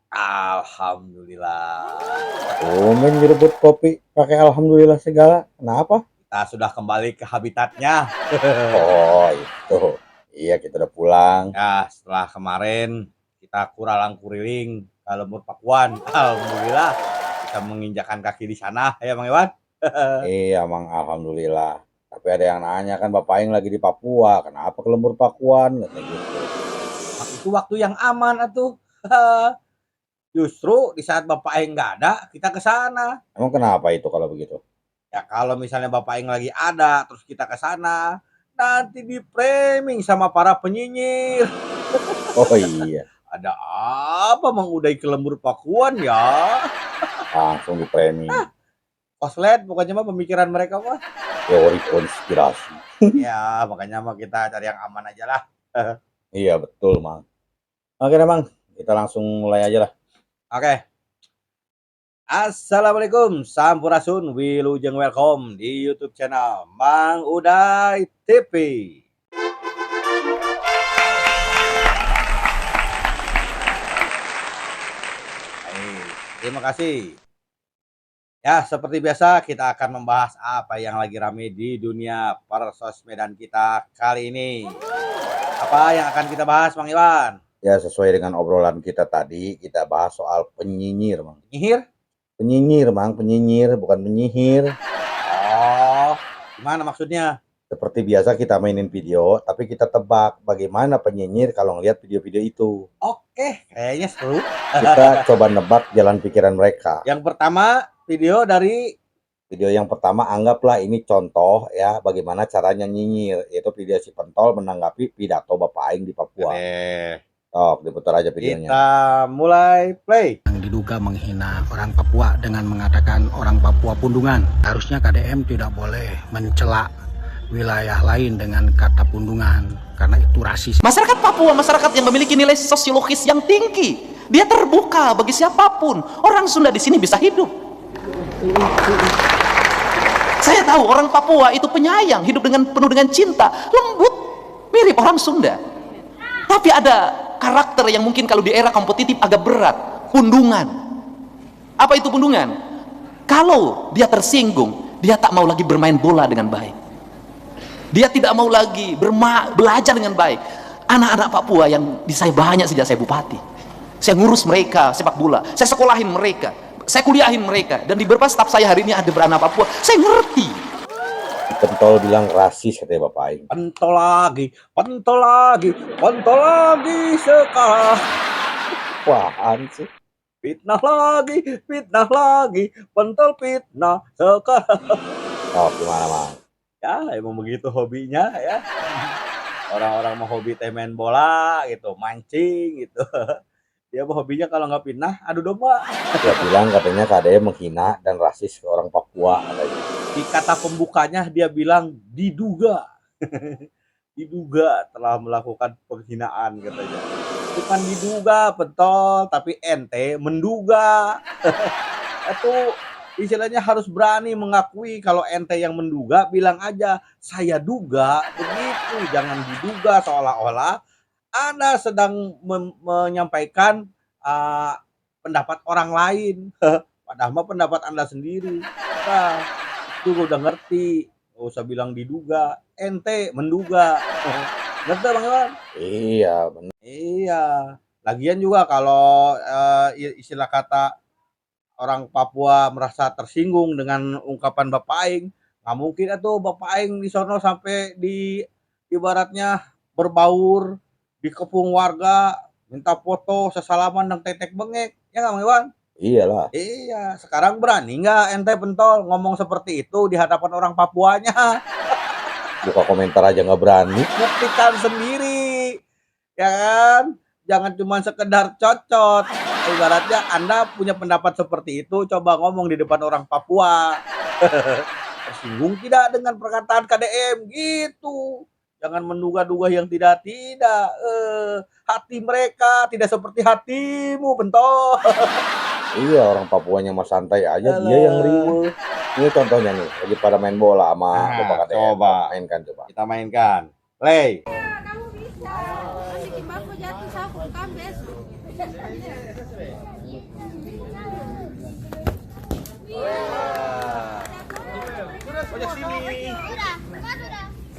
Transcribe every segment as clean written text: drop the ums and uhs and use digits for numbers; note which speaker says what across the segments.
Speaker 1: Alhamdulillah.
Speaker 2: Tumben nyeruput kopi pakai alhamdulillah segala. Kenapa?
Speaker 1: Kita sudah kembali ke habitatnya.
Speaker 2: Oh, itu. Iya, kita udah pulang.
Speaker 1: Ya, setelah kemarin kita kuralang kuriling ke Lembur Pakuan. Alhamdulillah kita menginjakan kaki di sana ya Bang Iwan.
Speaker 2: Iya, Mang, alhamdulillah. Tapi ada yang nanya kan Bapak Aing lagi di Papua, kenapa ke lembur Pakuan? Katanya gitu.
Speaker 1: Itu waktu yang aman atuh. Justru di saat Bapak Aing nggak ada, kita ke sana.
Speaker 2: Emang kenapa itu kalau begitu?
Speaker 1: Ya kalau misalnya Bapak Aing lagi ada, terus kita ke sana, nanti di framing sama para penyinyir.
Speaker 2: Oh iya,
Speaker 1: Ada apa Mang Uday ke Lembur Pakuan ya?
Speaker 2: langsung di framing.
Speaker 1: Koslet pokoknya mah pemikiran mereka mah.
Speaker 2: Teori konspirasi.
Speaker 1: Ya makanya mah kita cari yang aman aja lah.
Speaker 2: Iya, betul, Mang. Oke, deh, Mang. Kita langsung mulai aja lah.
Speaker 1: Oke. Assalamualaikum, sampurasun, wilujeng welcome di YouTube channel Mang Uday TV. Baik, terima kasih. Ya, seperti biasa kita akan membahas apa yang lagi rame di dunia persosmedan kita kali ini. Apa yang akan kita bahas, Bang Iwan?
Speaker 2: Ya, sesuai dengan obrolan kita tadi, kita bahas soal penyinyir, Mang.
Speaker 1: Penyihir?
Speaker 2: Penyinyir, Mang, penyinyir, bukan penyihir.
Speaker 1: Oh, gimana maksudnya?
Speaker 2: Seperti biasa kita mainin video, tapi kita tebak bagaimana penyinyir kalau ngelihat video-video itu.
Speaker 1: Oke, kayaknya seru.
Speaker 2: Kita coba nebak jalan pikiran mereka.
Speaker 1: Yang pertama, video dari
Speaker 2: Video yang pertama anggaplah ini contoh ya bagaimana caranya nyinyir, yaitu video si Pentol menanggapi pidato Bapak Aing di Papua. Tok, diputar aja videonya.
Speaker 1: Kita mulai play.
Speaker 3: Yang diduga menghina orang Papua dengan mengatakan orang Papua pundungan. Harusnya KDM tidak boleh mencela wilayah lain dengan kata pundungan karena itu rasis.
Speaker 4: Masyarakat Papua, masyarakat yang memiliki nilai sosiologis yang tinggi. Dia terbuka bagi siapapun. Orang Sunda di sini bisa hidup. Saya tahu orang Papua itu penyayang, hidup penuh dengan cinta, lembut, mirip orang Sunda. Tapi ada karakter yang mungkin kalau di era kompetitif agak berat, pundungan. Apa itu pundungan? Kalau dia tersinggung, dia tak mau lagi bermain bola dengan baik. Dia tidak mau lagi belajar dengan baik. Anak-anak Papua yang di saya banyak sejak saya bupati. Saya ngurus mereka sepak bola, saya sekolahin mereka, saya kuliahin mereka, dan di beberapa staf saya hari ini ada beranak Papua. Saya ngerti.
Speaker 2: Pentol bilang rasis katanya Bapak Aing.
Speaker 1: Pentol lagi, pentol lagi, pentol lagi sekarang.
Speaker 2: Apaan sih?
Speaker 1: Fitnah lagi, pentol fitnah sekarang.
Speaker 2: Oh, gimana, Mang?
Speaker 1: Ya, emang begitu hobinya ya. Orang-orang mau hobi main bola gitu, mancing gitu. Dia mah hobinya kalau nggak fitnah, adu domba.
Speaker 2: Dia bilang katanya KDM menghina dan rasis ke orang Papua katanya.
Speaker 1: Di kata pembukanya dia bilang diduga. Diduga telah melakukan penghinaan katanya. Bukan diduga pentol, tapi ente menduga. Itu istilahnya harus berani mengakui kalau ente yang menduga, bilang aja saya duga begitu, jangan diduga seolah-olah Anda sedang menyampaikan pendapat orang lain. Padahal mah pendapat Anda sendiri. Nah, itu gue udah ngerti. Gak usah bilang diduga, ente menduga. Ngerti Bang Iwan?
Speaker 2: Iya, benar.
Speaker 1: Iya. Lagian juga kalau istilah kata orang Papua merasa tersinggung dengan ungkapan Bapak Aing, nggak mungkin atuh Bapak Aing di sono sampai di ibaratnya berbaur, dikepung warga, minta foto, sesalaman dan tetek bengek, ya nggak Bang Iwan?
Speaker 2: Iyalah.
Speaker 1: Iya, sekarang berani nggak ente pentol ngomong seperti itu di hadapan orang Papuanya?
Speaker 2: Buka komentar aja nggak berani.
Speaker 1: Buktikan sendiri, ya kan? Jangan cuma sekedar cocot. Ibaratnya Anda punya pendapat seperti itu, coba ngomong di depan orang Papua. Tersinggung tidak dengan perkataan KDM gitu. Jangan menduga-duga yang tidak-tidak. Hati mereka tidak seperti hatimu, pentol.
Speaker 2: Iya, orang Papuanya mah santai aja, dia yang riweuh. Ini contohnya nih, lagi pada main bola sama Bapak KDM.
Speaker 1: Coba
Speaker 2: Mainkan coba.
Speaker 1: kita mainkan. Play.
Speaker 5: Kamu bisa. Nanti Kimbaku jatuh sapu.
Speaker 1: Pojok sini.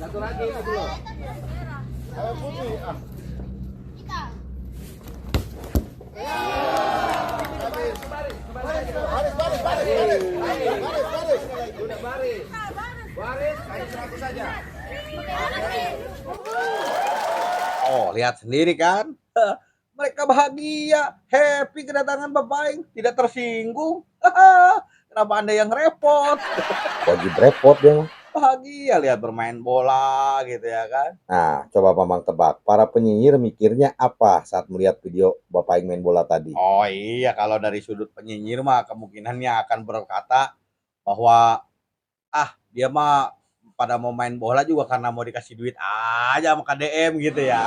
Speaker 1: Satu lagi itu belum. Oh, lihat sendiri kan? Mereka bahagia, happy kedatangan Bapak Aing, tidak tersinggung. Kenapa Anda yang repot?
Speaker 2: Wajib repot dia mah.
Speaker 1: Bahagia lihat bermain bola gitu ya kan.
Speaker 2: Nah, coba Mamang tebak, para penyinyir mikirnya apa saat melihat video Bapak Aing main bola tadi?
Speaker 1: Oh iya, kalau dari sudut penyinyir mah kemungkinannya akan berkata bahwa dia mah pada mau main bola juga karena mau dikasih duit aja sama KDM gitu ya.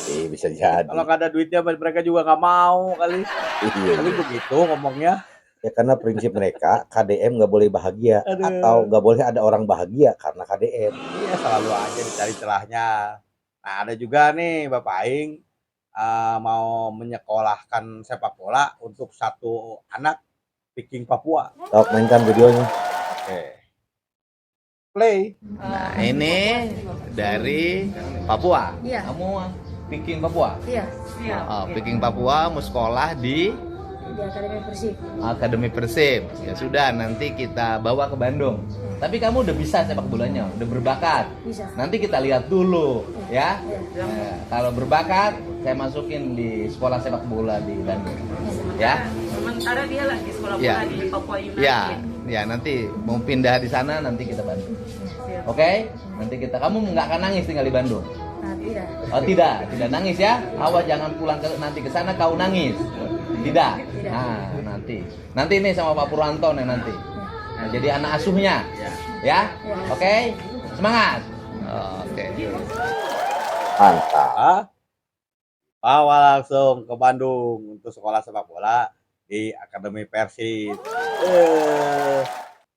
Speaker 2: Bisa jadi.
Speaker 1: Kalau nggak ada duitnya mereka juga nggak mau kali.
Speaker 2: Iya,
Speaker 1: Kali
Speaker 2: iya.
Speaker 1: begitu ngomongnya.
Speaker 2: Ya karena prinsip mereka KDM nggak boleh bahagia
Speaker 1: Aduh.
Speaker 2: atau nggak boleh ada orang bahagia karena KDM.
Speaker 1: Iya, selalu aja dicari celahnya. Nah, ada juga nih Bapak Aing mau menyekolahkan sepak bola untuk satu anak Viking Papua.
Speaker 2: Sok mainkan videonya.
Speaker 1: Oke. Play.
Speaker 5: Nah, ini dari Papua.
Speaker 6: Iya.
Speaker 5: Kamu Viking Papua?
Speaker 6: Iya,
Speaker 5: Oh, Viking Papua mau sekolah di
Speaker 6: di Akademi Persib.
Speaker 5: Akademi Persib. Ya sudah, nanti kita bawa ke Bandung. Tapi kamu udah bisa sepak bolanya, udah berbakat.
Speaker 6: Bisa.
Speaker 5: Nanti kita lihat dulu, ya.
Speaker 6: Iya.
Speaker 5: Nah, kalau berbakat, saya masukin di sekolah sepak bola di Bandung. Ya.
Speaker 7: Sementara dia lagi sekolah bola
Speaker 5: Ya.
Speaker 7: di Papua United.
Speaker 5: Ya, ya nanti mau pindah di sana, nanti kita bantu. Oke? Nanti kamu nggak akan nangis tinggal di Bandung.
Speaker 6: Nah, tidak.
Speaker 5: Oh tidak nangis ya. Awas jangan pulang nanti ke sana kau nangis. Tidak. Nah, nanti ini sama Pak Purwanto nih nanti. Nah, jadi anak asuhnya. Ya. Oke? Semangat. Oke.
Speaker 2: Mantap.
Speaker 1: Bawa langsung ke Bandung untuk sekolah sepak bola di Akademi Persib.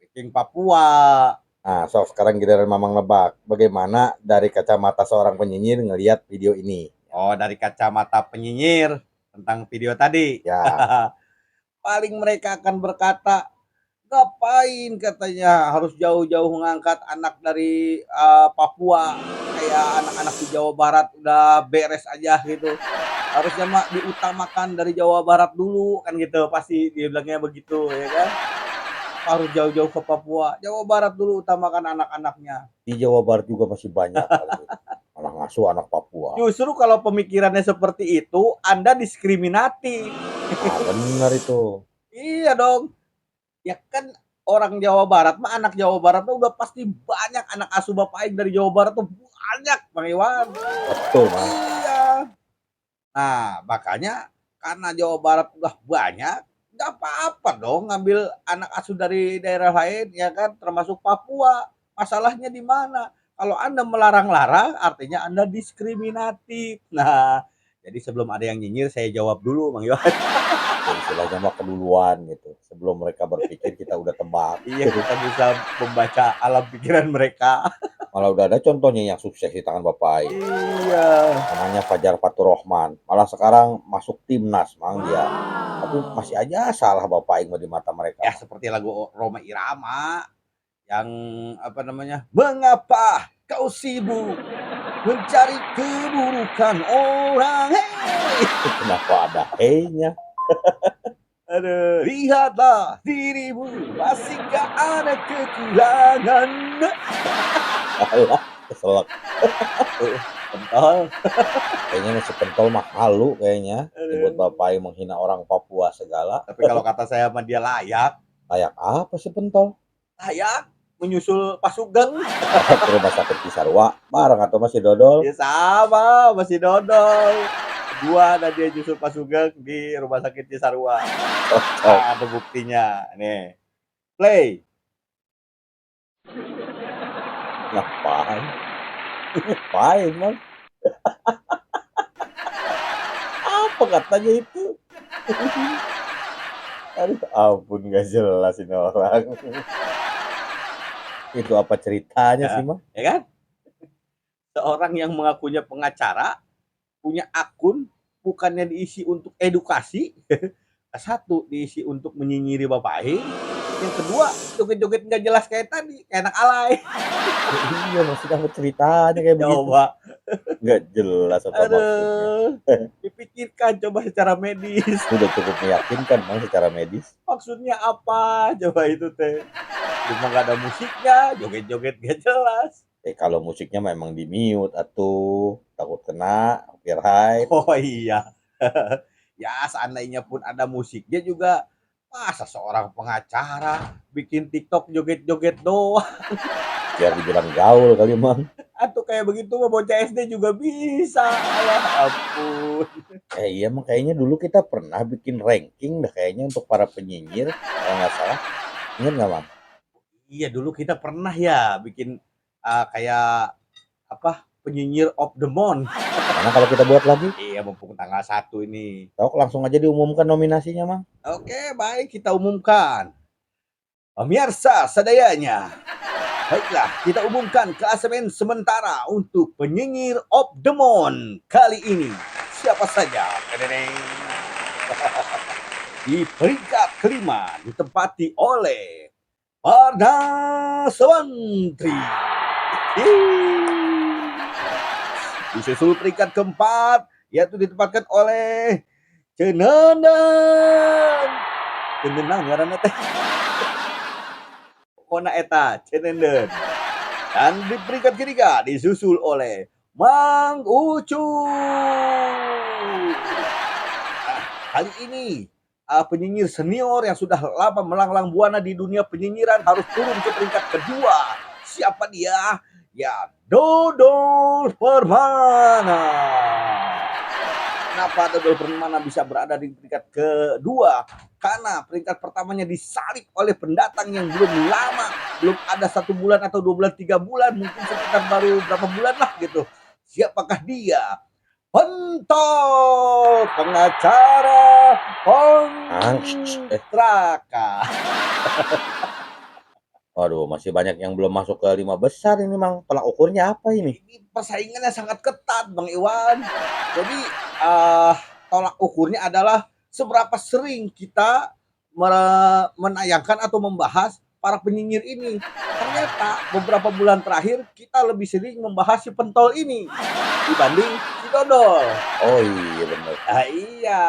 Speaker 1: Viking Papua.
Speaker 2: Nah, sok sekarang giliran Mamang nebak. Bagaimana dari kacamata seorang penyinyir ngelihat video ini?
Speaker 1: Oh, dari kacamata penyinyir tentang video tadi.
Speaker 2: Ya,
Speaker 1: Paling mereka akan berkata, ngapain katanya harus jauh-jauh ngangkat anak dari Papua, kayak anak-anak di Jawa Barat udah beres aja gitu. Harusnya mah diutamakan dari Jawa Barat dulu kan gitu, pasti dia bilangnya begitu ya kan. Harus jauh-jauh ke Papua, Jawa Barat dulu utamakan anak-anaknya.
Speaker 2: di Jawa Barat juga masih banyak kali. Malah ngasuh anak Papua.
Speaker 1: Justru kalau pemikirannya seperti itu, Anda diskriminatif.
Speaker 2: Nah, benar itu.
Speaker 1: Iya dong. Ya kan orang Jawa Barat mah, anak Jawa Barat mah udah pasti banyak anak asuh Bapak Aing dari Jawa Barat tuh banyak, Bang Iwan.
Speaker 2: Betul, Mas.
Speaker 1: Iya. Nah, makanya karena Jawa Barat udah banyak, nggak apa-apa dong ngambil anak asuh dari daerah lain ya kan, termasuk Papua. Masalahnya di mana? Kalau Anda melarang-larang, artinya Anda diskriminatif. Nah, jadi sebelum ada yang nyinyir, saya jawab dulu, Bang Iwan.
Speaker 2: Istilahnya mah keduluan gitu. Sebelum mereka berpikir kita udah tebak.
Speaker 1: Iya, kita bisa membaca alam pikiran mereka.
Speaker 2: Malah udah ada contohnya yang sukses di tangan Bapak Aing.
Speaker 1: Iya.
Speaker 2: Namanya Fajar Fatur Rahman. Malah sekarang masuk timnas, Mang dia. Tapi masih aja salah Bapak Aing di mata mereka.
Speaker 1: Ya seperti lagu Roma Irama yang apa namanya? Mengapa kau sibuk mencari keburukan orang? Hey!
Speaker 2: Kenapa ada hey-nya?
Speaker 1: Aduh, lihatlah dirimu masih gak ada kekurangan.
Speaker 2: Alah, keselak.
Speaker 1: Pentol.
Speaker 2: Kayaknya masih pentol mah halu kayaknya. Buat Bapak Aing menghina orang Papua segala.
Speaker 1: Tapi kalau kata saya mah dia layak.
Speaker 2: Layak apa sih pentol?
Speaker 1: Layak menyusul Pak Sugeng.
Speaker 2: Ke rumah sakit Cisarua bareng atau masih dodol?
Speaker 1: Ya sama, masih dodol. Dua dan dia justru Pak Sugeng di rumah sakit Cisarua. Nah, ada buktinya. Nih. Play.
Speaker 2: Ngapain? Ngapain, Mang? Apa katanya itu? Aduh, ampun gak jelas ini orang. Itu apa ceritanya sih, Mang?
Speaker 1: Ya kan? Seorang yang mengakunya pengacara, punya akun bukannya diisi untuk edukasi, satu diisi untuk menyinyiri Bapak Aing, yang kedua joget-joget nggak jelas kayak tadi, kayak anak alay.
Speaker 2: Iya, maksudnya ceritanya kayak begitu.
Speaker 1: Coba,
Speaker 2: Nggak jelas apa maksudnya.
Speaker 1: aduh, dipikirkan coba secara medis.
Speaker 2: Sudah cukup meyakinkan Mang secara medis.
Speaker 1: Maksudnya apa? Coba itu teh. Cuma nggak ada musiknya, joget-joget gak jelas.
Speaker 2: Kalau musiknya memang di mute atuh, takut kena copyright.
Speaker 1: Oh iya. Ya seandainya pun ada musiknya juga, masa seorang pengacara bikin TikTok joget-joget doang.
Speaker 2: Biar dibilang gaul kali Mang.
Speaker 1: Atau kayak begitu mah bocah SD juga bisa. Ya ampun.
Speaker 2: Iya Mang, kayaknya dulu kita pernah bikin ranking dah kayaknya untuk para penyinyir kalau nggak salah. Ingat nggak Mang?
Speaker 1: Iya dulu kita pernah ya bikin kayak apa penyinyir of the month.
Speaker 2: Karena kalau kita buat lagi,
Speaker 1: Iya mumpung tanggal 1 ini.
Speaker 2: tahu langsung aja diumumkan nominasinya Mang.
Speaker 1: Oke, baik kita umumkan. Pemirsa sadayanya. Baiklah, kita umumkan klasemen sementara untuk penyinyir of the month kali ini. Siapa saja? Dedeng. Di peringkat kelima ditempati oleh Pardaswantri. Disusul peringkat keempat yaitu ditempatkan oleh Cenendan. Cenendan ngaranna teh. Pokona eta Cenendan. Dan di peringkat ketiga disusul oleh Mang Ucu. Nah, kali ini penyinyir senior yang sudah lama melanglang buana di dunia penyinyiran harus turun ke peringkat kedua. Siapa dia? Ya, Dodol Permana. Kenapa Dodol Permana bisa berada di peringkat kedua? Karena peringkat pertamanya disalip oleh pendatang yang belum lama, belum ada 1 bulan atau 2 bulan, 3 bulan, mungkin sekitar baru berapa bulan lah gitu. Siapakah dia? Pentol, pengacara kontraka.
Speaker 2: Waduh, masih banyak yang belum masuk ke 5 besar ini Mang. Tolak ukurnya apa ini?
Speaker 1: Ini persaingannya sangat ketat Bang Iwan. Jadi tolak ukurnya adalah seberapa sering kita menayangkan atau membahas para penyinyir ini. Ternyata beberapa bulan terakhir kita lebih sering membahas si Pentol ini dibanding si Dodol.
Speaker 2: Oh iya benar.
Speaker 1: Ah, iya.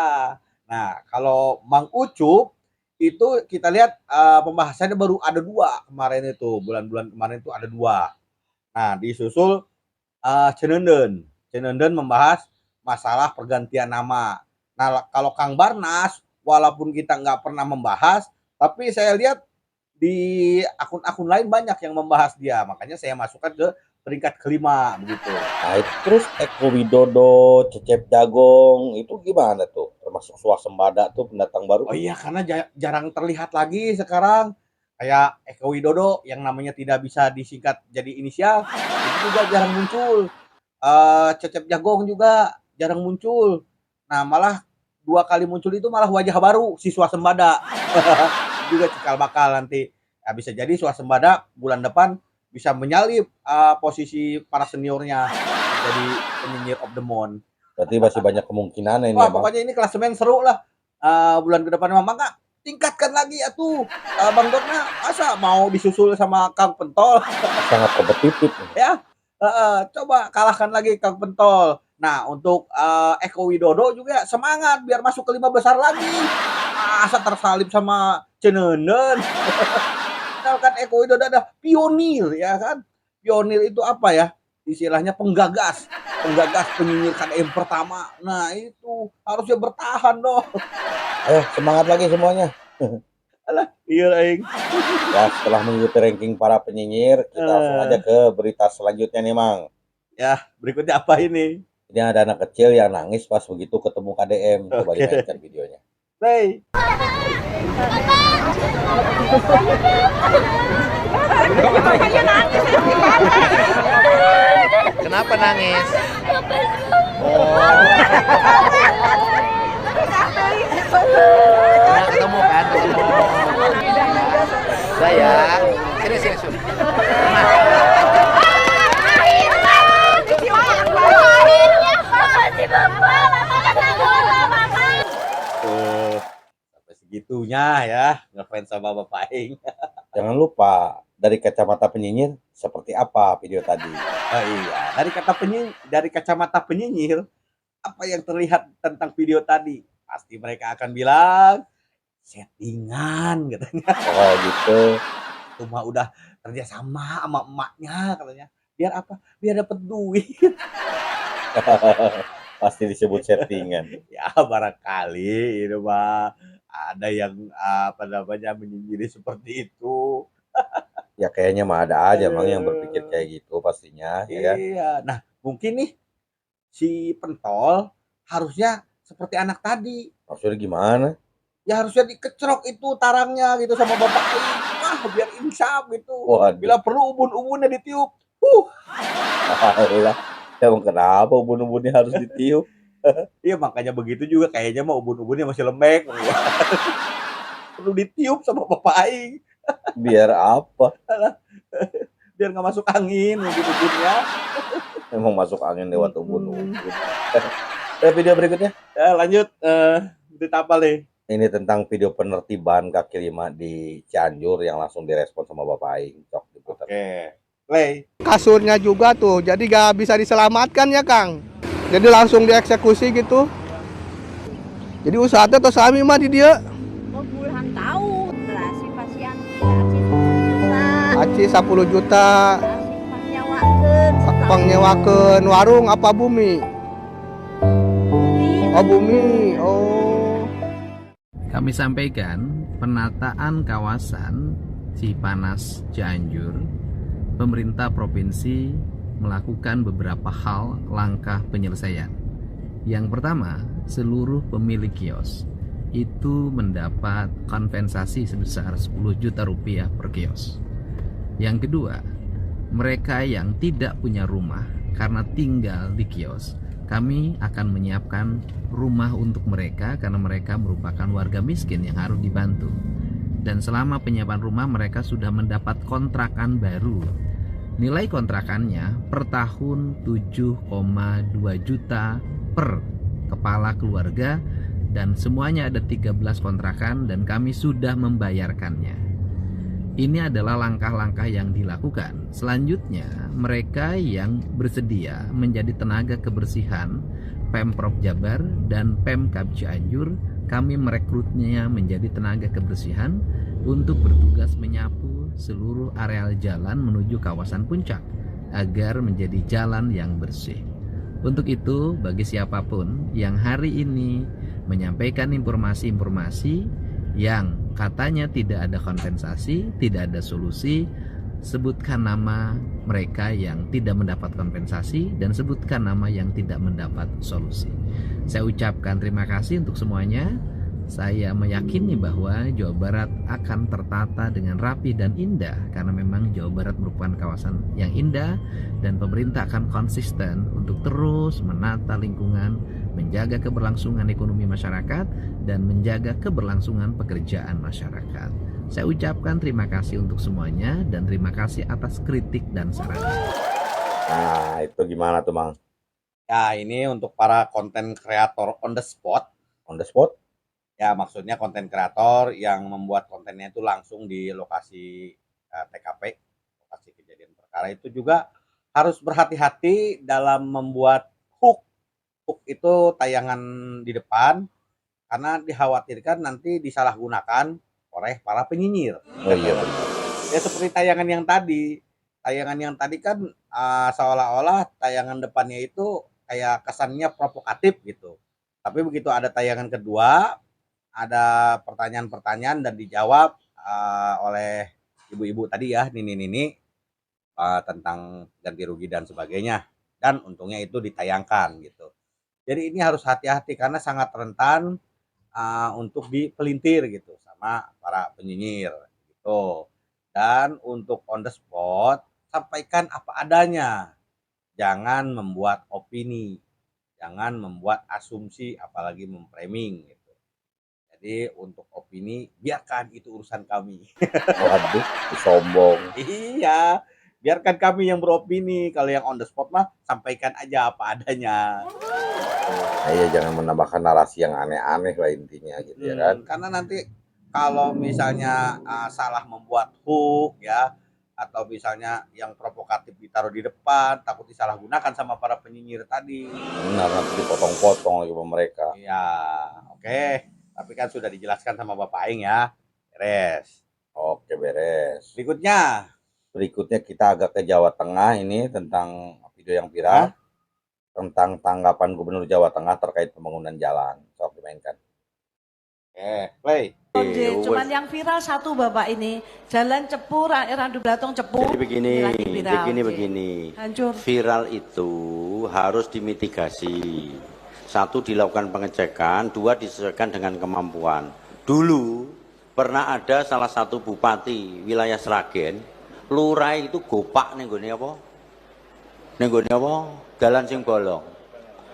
Speaker 1: Nah, kalau Mang Ucup itu kita lihat pembahasannya baru ada 2 kemarin itu, bulan-bulan kemarin itu ada 2. Nah, disusul Cenenden. Cenenden membahas masalah pergantian nama. Nah, kalau Kang Barnas, walaupun kita nggak pernah membahas, tapi saya lihat di akun-akun lain banyak yang membahas dia. Makanya saya masukkan ke peringkat kelima begitu.
Speaker 2: Nah, itu terus Eko Widodo, Cecep Jagong, itu gimana tuh? Termasuk swasembada tuh pendatang baru.
Speaker 1: Oh iya, karena jarang terlihat lagi sekarang. Kayak Eko Widodo yang namanya tidak bisa disingkat jadi inisial, itu juga jarang muncul. Cecep Jagong juga jarang muncul. Nah, malah 2 kali muncul itu malah wajah baru, si swasembada. Juga cikal bakal nanti. Ya, bisa jadi swasembada bulan depan bisa menyalip posisi para seniornya jadi penyinyir of the month.
Speaker 2: Berarti masih banyak kemungkinan ini
Speaker 1: Wah,
Speaker 2: Bang.
Speaker 1: pokoknya ini klasemen seru lah. Bulan ke depan memang Kak, tingkatkan lagi ya tuh. Bang Dogna masa mau disusul sama Kang Pentol?
Speaker 2: Sangat kompetitif.
Speaker 1: Ya. Coba kalahkan lagi Kang Pentol. Nah, untuk Eko Widodo juga semangat biar masuk ke 5 besar lagi. Masa tersalip sama Cenenen. Kan Eko Widodo ada pionir ya kan. Pionir itu apa ya? Istilahnya penggagas penyinyir KDM pertama. Nah, itu harusnya bertahan dong.
Speaker 2: Ayo semangat lagi semuanya.
Speaker 1: Alah, iya aing.
Speaker 2: Ya, setelah mengikuti ranking para penyinyir, kita langsung aja ke berita selanjutnya nih Mang.
Speaker 1: Ya, berikutnya apa ini?
Speaker 2: Ini ada anak kecil yang nangis pas begitu ketemu KDM. Coba
Speaker 1: Oke.
Speaker 2: dimainkan videonya.
Speaker 1: Hey.
Speaker 5: Kenapa nangis? Nah, ketemu kan? Sayang, sini sini sini.
Speaker 8: Makasih Bapak,
Speaker 1: segitunya ya ngefans sama Bapak Aing.
Speaker 2: Jangan lupa dari kacamata penyinyir seperti apa video tadi.
Speaker 1: Oh iya, dari kacamata penyinyir, apa yang terlihat tentang video tadi? Pasti mereka akan bilang settingan katanya.
Speaker 2: Oh gitu.
Speaker 1: Itu mah udah kerja sama emaknya katanya. Biar apa? Biar dapat duit.
Speaker 2: Pasti disebut settingan.
Speaker 1: Ya barangkali itu mah ada yang apa namanya menyinyiri seperti itu.
Speaker 2: Ya kayaknya mah ada aja Mang yang berpikir kayak gitu pastinya, ya kan?
Speaker 1: Iya. Nah, mungkin nih si pentol harusnya seperti anak tadi.
Speaker 2: Maksudnya gimana?
Speaker 1: Ya harusnya dikecrok itu tarangnya gitu sama Bapak Aing. Wah, biar insaf gitu.
Speaker 2: Waduh.
Speaker 1: Bila perlu ubun-ubunnya ditiup.
Speaker 2: Alah, emang kenapa ubun-ubunnya harus ditiup?
Speaker 1: Iya makanya begitu juga kayaknya mah ubun-ubunnya masih lembek. Perlu ditiup sama Bapak Aing.
Speaker 2: Biar apa?
Speaker 1: Biar nggak masuk angin ubun-ubunnya.
Speaker 2: Emang masuk angin lewat ubun-ubun. Video berikutnya.
Speaker 1: Ya, lanjut berita apa nih?
Speaker 2: Ini tentang video penertiban kaki lima di Cianjur yang langsung direspon sama Bapak Aing. Cok diputar.
Speaker 1: Oke. Play.
Speaker 8: Kasurnya juga tuh, jadi gak bisa diselamatkan ya Kang. Jadi langsung dieksekusi gitu. Jadi usaha teh tos sami mah di dia.
Speaker 6: Oh, puluhan tahun. Berasi pasien
Speaker 8: Aci 10 juta.
Speaker 6: pangnyawaan.
Speaker 8: Pangyewakeun warung apa bumi? Oh bumi. Oh.
Speaker 5: Kami sampaikan penataan kawasan Cipanas Cianjur, pemerintah provinsi melakukan beberapa hal langkah penyelesaian. Yang pertama, seluruh pemilik kios itu mendapat kompensasi sebesar 10 juta rupiah per kios. Yang kedua, mereka yang tidak punya rumah karena tinggal di kios, kami akan menyiapkan rumah untuk mereka karena mereka merupakan warga miskin yang harus dibantu. Dan selama penyiapan rumah mereka sudah mendapat kontrakan baru. Nilai kontrakannya per tahun 7,2 juta per kepala keluarga dan semuanya ada 13 kontrakan dan kami sudah membayarkannya. Ini adalah langkah-langkah yang dilakukan. Selanjutnya, mereka yang bersedia menjadi tenaga kebersihan Pemprov Jabar dan Pemkab Cianjur, kami merekrutnya menjadi tenaga kebersihan untuk bertugas menyapu seluruh areal jalan menuju kawasan puncak agar menjadi jalan yang bersih. Untuk itu, bagi siapapun yang hari ini menyampaikan informasi-informasi yang katanya tidak ada kompensasi, tidak ada solusi, sebutkan nama mereka yang tidak mendapat kompensasi dan sebutkan nama yang tidak mendapat solusi. Saya ucapkan terima kasih untuk semuanya. Saya meyakini bahwa Jawa Barat akan tertata dengan rapi dan indah karena memang Jawa Barat merupakan kawasan yang indah dan pemerintah akan konsisten untuk terus menata lingkungan, menjaga keberlangsungan ekonomi masyarakat dan menjaga keberlangsungan pekerjaan masyarakat. Saya ucapkan terima kasih untuk semuanya dan terima kasih atas kritik dan saran.
Speaker 2: Nah, itu gimana tuh, Mang?
Speaker 1: Ya, ini untuk para konten kreator on the spot.
Speaker 2: On the spot?
Speaker 1: Ya, maksudnya konten kreator yang membuat kontennya itu langsung di lokasi TKP, lokasi kejadian perkara itu juga harus berhati-hati dalam membuat hook. Hook itu tayangan di depan karena dikhawatirkan nanti disalahgunakan oleh para penyinyir.
Speaker 2: Oh iya benar.
Speaker 1: Ya seperti tayangan yang tadi. Tayangan yang tadi kan seolah-olah tayangan depannya itu kayak kesannya provokatif gitu. Tapi begitu ada tayangan kedua, ada pertanyaan-pertanyaan dan dijawab oleh ibu-ibu tadi ya, Nini tentang ganti rugi dan sebagainya. Dan untungnya itu ditayangkan gitu. Jadi ini harus hati-hati karena sangat rentan untuk dipelintir gitu sama para penyinyir gitu. Dan untuk on the spot, sampaikan apa adanya. Jangan membuat opini, jangan membuat asumsi apalagi memframing gitu. Jadi untuk opini biarkan itu urusan kami.
Speaker 2: Waduh, sombong.
Speaker 1: Iya, biarkan kami yang beropini. Kalau yang on the spot mah sampaikan aja apa adanya.
Speaker 2: Nah, iya jangan menambahkan narasi yang aneh-aneh lah intinya gitu ya kan.
Speaker 1: Karena nanti kalau misalnya salah membuat hook ya, atau misalnya yang provokatif ditaruh di depan, takut disalahgunakan sama para penyinyir tadi.
Speaker 2: Benar, nanti dipotong-potong lagi sama mereka.
Speaker 1: Iya, oke. Tapi kan sudah dijelaskan sama Bapak Aing ya. Beres.
Speaker 2: Oke, beres.
Speaker 1: Berikutnya
Speaker 2: kita agak ke Jawa Tengah ini tentang video yang viral. Tentang tanggapan Gubernur Jawa Tengah terkait pembangunan jalan. Sok dimainkan.
Speaker 1: play.
Speaker 7: Cuman yang viral satu Bapak ini, jalan cepu, Randu Blatong cepu.
Speaker 9: Jadi begini,
Speaker 7: Viral.
Speaker 9: begini.
Speaker 7: Hancur.
Speaker 9: Viral itu harus dimitigasi. Satu, dilakukan pengecekan. Dua, disesuaikan dengan kemampuan. Dulu pernah ada salah satu bupati wilayah Sragen, lurah itu gopak ning gone apa? Ning gone apa? Dalan sing bolong.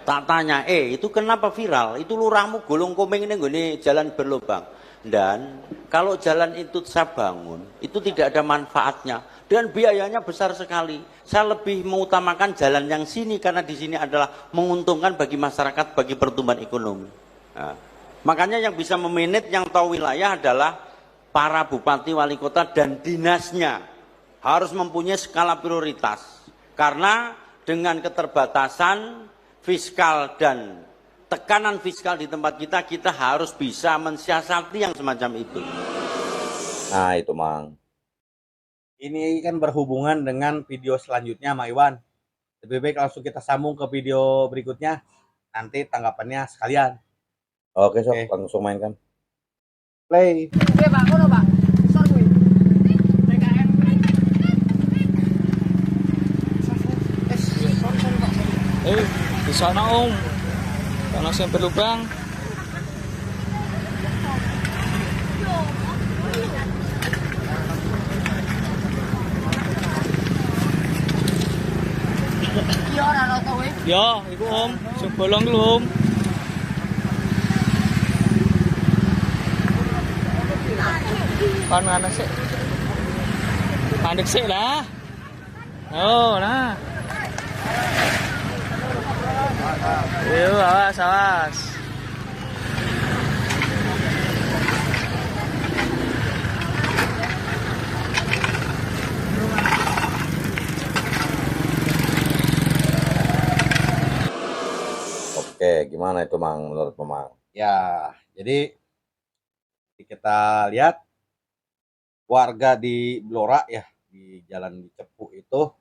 Speaker 9: Tak tanya, itu kenapa viral? Itu lurahmu golong komeng ning gone jalan berlubang. Dan kalau jalan itu saya bangun, itu tidak ada manfaatnya dan biayanya besar sekali. Saya lebih mengutamakan jalan yang sini karena di sini adalah menguntungkan bagi masyarakat, bagi pertumbuhan ekonomi. Nah, makanya yang bisa memanage, yang tahu wilayah adalah para bupati, wali kota dan dinasnya harus mempunyai skala prioritas. Karena dengan keterbatasan fiskal dan tekanan fiskal di tempat kita harus bisa mensiasati yang semacam itu.
Speaker 2: Nah, itu Mang.
Speaker 1: Ini kan berhubungan dengan video selanjutnya, Mak Iwan. Lebih baik langsung kita sambung ke video berikutnya. Nanti tanggapannya sekalian.
Speaker 2: Oke, Sok, langsung mainkan.
Speaker 1: Play.
Speaker 10: Di sana Om, tanah yang berlubang. Ya, iku Om, sing bolong dulu Om. Kan mana sih? Pandek sih lah. Oh, nah. Yuk, awas.
Speaker 2: Oke, gimana itu Mang menurut Mang?
Speaker 1: Ya, jadi kita lihat warga di Blora ya, di Jalan Cepu itu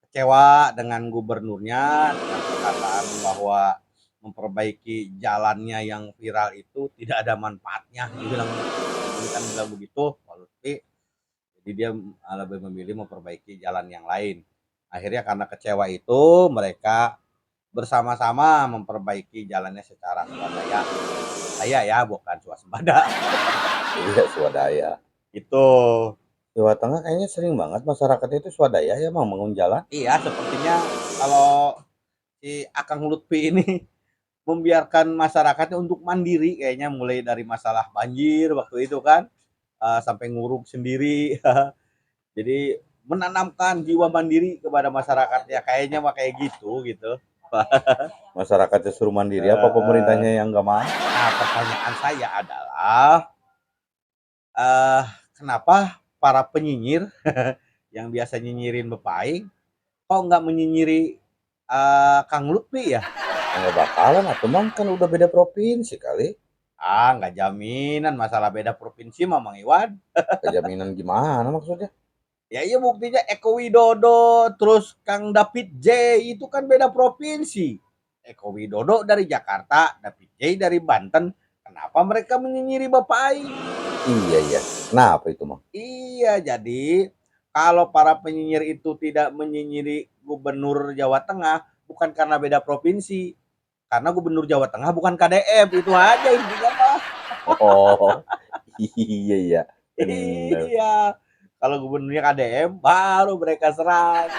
Speaker 1: kecewa dengan gubernurnya dengan perkataan bahwa memperbaiki jalannya yang viral itu tidak ada manfaatnya. Dia bilang begitu, tapi jadi dia lebih memilih memperbaiki jalan yang lain. Akhirnya karena kecewa itu mereka bersama-sama memperbaiki jalannya secara swadaya. Saya ya, bukan swasembada.
Speaker 2: Iya, swadaya.
Speaker 1: Itu.
Speaker 2: Jawa Tengah kayaknya sering banget masyarakatnya itu swadaya ya Mang bangun jalan.
Speaker 1: Iya, sepertinya kalau si Akang Lutfi ini membiarkan masyarakatnya untuk mandiri kayaknya, mulai dari masalah banjir waktu itu kan sampai nguruk sendiri. Jadi menanamkan jiwa mandiri kepada masyarakatnya, kayaknya mah kayak gitu.
Speaker 2: Masyarakatnya suruh mandiri apa pemerintahnya yang nggak mau?
Speaker 1: Nah, pertanyaan saya adalah kenapa para penyinyir yang biasa nyinyirin Bapak Aing kok nggak menyinyiri Kang Lutfi ya?
Speaker 2: Nggak bakalan, atau Mang kan udah beda provinsi kali.
Speaker 1: Nggak jaminan masalah beda provinsi mah Mang Iwan.
Speaker 2: Jaminan gimana maksudnya?
Speaker 1: Ya iya, buktinya Eko Widodo terus Kang David J itu kan beda provinsi. Eko Widodo dari Jakarta, David J dari Banten. Kenapa mereka menyinyiri Bapak Aing?
Speaker 2: Iya. Kenapa itu Mang?
Speaker 1: Iya, jadi kalau para penyinyir itu tidak menyinyiri Gubernur Jawa Tengah bukan karena beda provinsi. Karena Gubernur Jawa Tengah bukan KDM, itu aja intinya mah.
Speaker 2: Oh, iya. Bener.
Speaker 1: Iya. Kalau gubernurnya KDM baru mereka serang.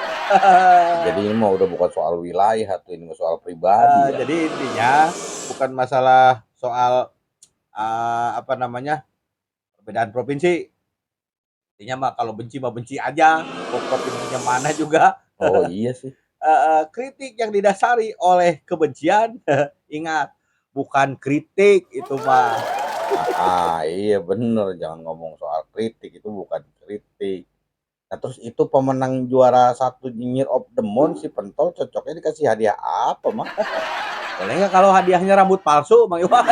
Speaker 2: Jadi ini mah udah bukan soal wilayah tuh, ini mah soal pribadi. Ya.
Speaker 1: Jadi intinya bukan masalah soal perbedaan provinsi. Intinya mah kalau benci mah benci aja, mau provinsinya mana juga.
Speaker 2: Oh iya sih.
Speaker 1: Kritik yang didasari oleh kebencian, ingat bukan kritik itu mah.
Speaker 2: Iya bener, jangan ngomong soal kritik, itu bukan kritik. Nah terus itu pemenang juara 1 Nyinyir of the Month si Pentol cocoknya dikasih hadiah apa, Mang?
Speaker 1: Boleh nggak kalau hadiahnya rambut palsu, Mang Iwan?